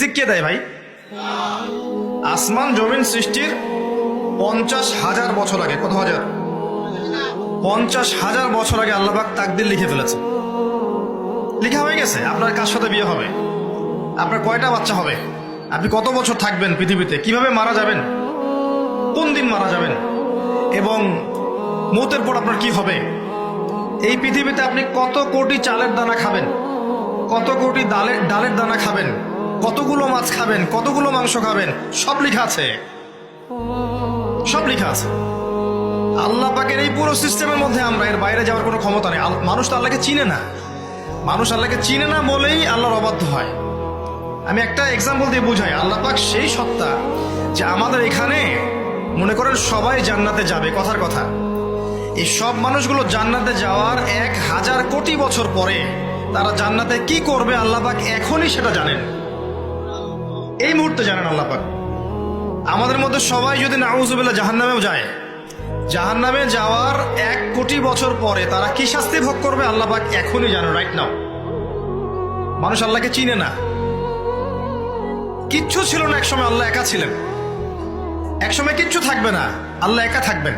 রিজিক কে দেয় ভাই? আসমান জমিন সৃষ্টির 50,000 বছর আগে, কত হাজার? 50,000 বছর আগে আল্লাহ পাক তাকদির লিখে ফেলেছে। লিখা হয়ে গেছে আপনার কার সাথে বিয়ে হবে, আপনার কয়টা বাচ্চা হবে, আপনি কত বছর থাকবেন পৃথিবীতে, কিভাবে মারা যাবেন, কোন দিন মারা যাবেন, এবং মৌতের পর আপনার কি হবে। এই পৃথিবীতে আপনি কত কোটি চালের দানা খাবেন, কত কোটি ডালের দানা খাবেন, কতগুলো মাছ খাবেন, কতগুলো মাংস খাবেন, সব লেখা আছে, সব লেখা আছে। আল্লাহ পাকের এই পুরো সিস্টেমের মধ্যে আমরা এর বাইরে যাওয়ার কোনো ক্ষমতা নেই। মানুষ তো আল্লাহকে চিনে না, মানুষ আল্লাহকে চিনে না বলেই আল্লাহর অবাধ্য হয়। আমি একটা এক্সাম্পল দিয়ে বুঝাই। আল্লাহ পাক সেই সত্তা যে আমাদের এখানে মনে করেন সবাই জান্নাতে যাবে, কথার কথা, এই সব মানুষগুলো জান্নাতে যাওয়ার 1,000 কোটি বছর পরে তারা জান্নাতে কি করবে আল্লাহ পাক এখনই সেটা জানেন, এই মুহূর্তে জানেন আল্লাহ পাক। আমাদের মধ্যে সবাই যদি নাউযুবিল্লাহ জাহান্নামেও যায়, জাহান্নামে যাওয়ার 1 কোটি বছর পরে তারা কি শাস্তি ভোগ করবে আল্লাহ পাক এখনই জানেন, রাইট নাও। মানুষ আল্লাহকে চিনে না, কিচ্ছু ছিল না একসময়, আল্লাহ একা ছিলেন, একসময় কিচ্ছু থাকবে না, আল্লাহ একা থাকবেন।